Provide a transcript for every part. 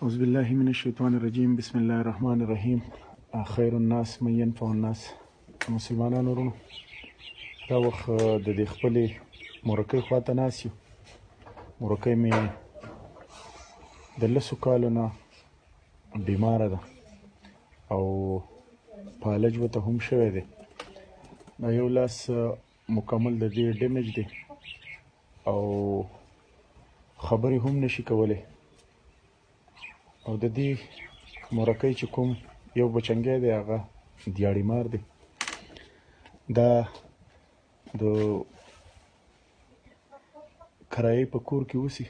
أعوذ بالله من الشیطان الرجیم بسم الله الرحمن الرحیم خیر الناس من ينفع الناس. مسلمانانو ورونو دا وخت د دې خپلې مورکۍ خواته ناست یو. مورکۍ مې د 10 کالو نه بیماره ده او فالج ورته هم شوی دی. دا یو لاس مکمل د دې ډیمیج دی او خبرې هم نشي کولی. او د دې مورکۍ چې کوم یو بچنګی دی هغه دیاړي مار دی. دا د کرایې په کور کې اوسي.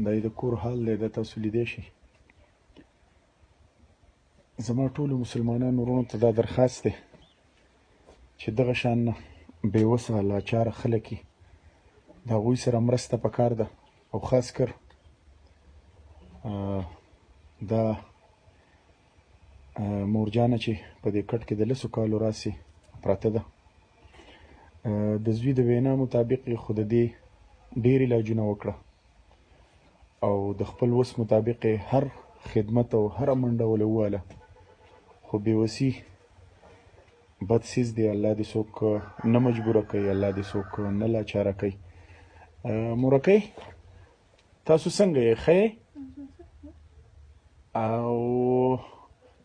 دا د کور حال دی، دا تاسو لیدی شئ. زما ټولو مسلمانانو وروڼو ته دا درخواست دی چې دغه شان بېوسه لاچاره خلک یي، د هغوی سره مرسته پکار ده. او خاص کر دا مورجانه چې په دې کټ کې د 10 کالو راسې پراته ده. د زوی د وینا مطابق یې خو د دې ډېر علاجونه وکړه او د خپل وس مطابق یې هر خدمت او هره منډه وله وواله، خو بېوسي بد څیز دی. الله دې څوک نه مجبوره کوي، الله دې څوک نه لاچاره کوي. مورکۍ تاسو څنګه یې؟ ښه یې؟ او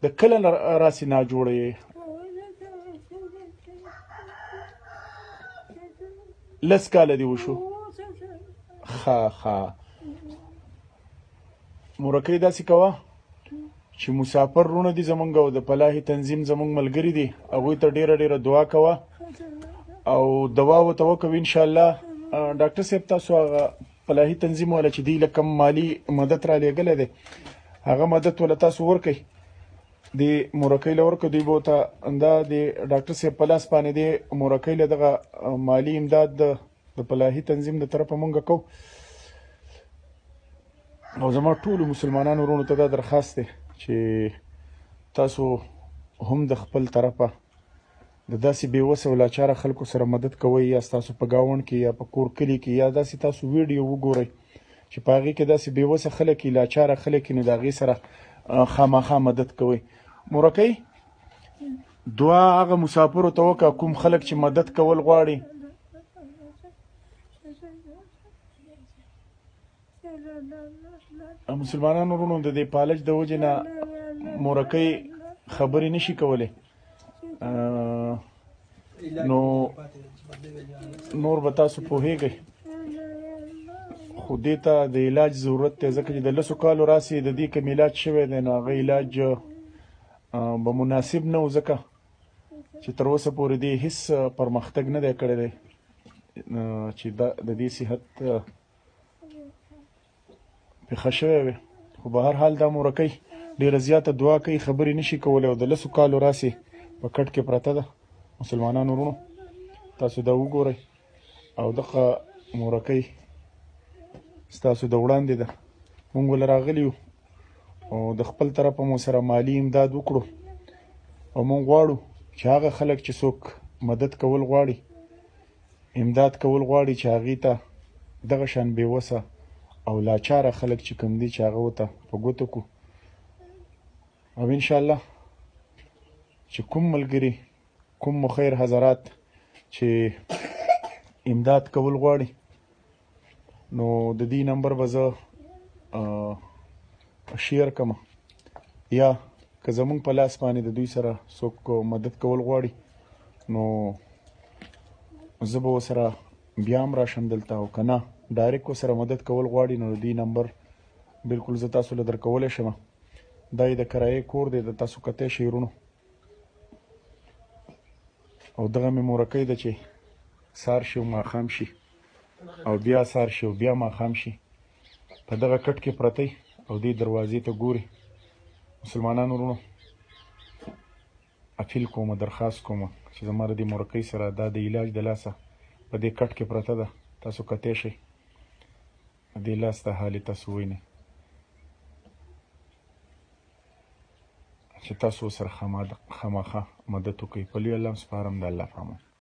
د کله راسې ناجوړه یې؟ 10 کاله دې وشو. ښه مورکۍ داسې کوه چې مسافر وروڼه دي زمونږ او د فلاحي تنظیم زمونږ ملګري دي، هغوی ته ډېره دعا کوه او دوا ورته وکوي انشاءالله. ډاکټر صاحب تاسو هغه فلاحي تنظیم والا چې دوی له کوم مالي مدد را لېږلی دی هغه مدد وله تاسو ورکئ، د مورکۍ له ورکړه. دوی به ورته دا د ډاکټر صاحب په لاس باندې د مورکۍ له دغه مالي امداد د فلاحي تنظیم د طرفه مونږ کوو. او زما ټولو مسلمانانو وروڼو ته دا درخواست دی چې تاسو هم د خپل طرفه د داسې بېوسه او لاچاره خلکو سره مدد کوئ، یا ستاسو په ګاونډ کې یا په کور کلي کې یا داسې تاسو ویډیو وګورئ چې په هغې کې داسې بېوسه خلک یي، لاچاره خلک یي، نو د هغې سره خامخا مدد کوئ. مورکۍ دعا هغه مسافرو ته وکړه کوم خلک چې مدد کول غواړي. مسلمانانو وروڼو د دې فالج د وجې نه مورکۍ خبرې نشي کولی، نو نور به تاسو پوهیږئ، خو دې ته د علاج ضرورت دی ځکه چې د 10 کالو راسې د دې کوم علاج شوی دی نو هغه علاج به مناسب نه و، ځکه چې تر اوسه پورې دې هېڅ پرمختګ نه دی کړی دی چې د دې صحت پې ښه شوی وي. خو به هر حال دا مورکۍ ډېره زیاته دعا کوي، خبرې نشي کولی او د 10 کالو راسې په کټ کې پرته ده. مسلمانانو وروڼو تاسو دا وګورئ او دغه مورکۍ ستاسو د وړاندې ده. مونږ له راغلي یو او د خپل طرفه مو سره مالي امداد وکړو او مونږ غواړو چې هغه خلک چې څوک مدد کول غواړي، امداد کول غواړي، چې هغې ته دغه شان بېوسه او لاچاره خلک چې کوم دي چې هغه ورته په ګوتو کړو. او انشاءالله چې کوم ملګري کوم مخیر حضرات چې امداد کول غواړي نو د دې نمبر به زه شیر کړم، یا که زمونږ په لاس باندې د دوی سره څوک مدد کول غواړي نو زه به ورسره بیا هم راشم دلته، او که نه ډایرکټ ورسره مدد کول غواړي نو د دې نمبر بلکل زه تاسو له درکولی شم. دا یې د کرایې کور دی، د تاسو کتی شئ وروڼو. او دغه مې مورکۍ ده چې سهار شي او ماښام شي او بیا سهار شي او بیا ماښام شي په دغه کټ کې پرتی او دې دروازې ته ګوري. مسلمانانو وروڼو اپیل کومه، درخواست کومه چې زما د دې مورکۍ سره دا د علاج د لاسه په دې کټ کې پرته ده، تاسو کتی شئ، دې لاس ته حالې تاسو وینئ چې تاسو سره خامخا مدد وکړئ. په لوی الله سپارم، د الله په امان.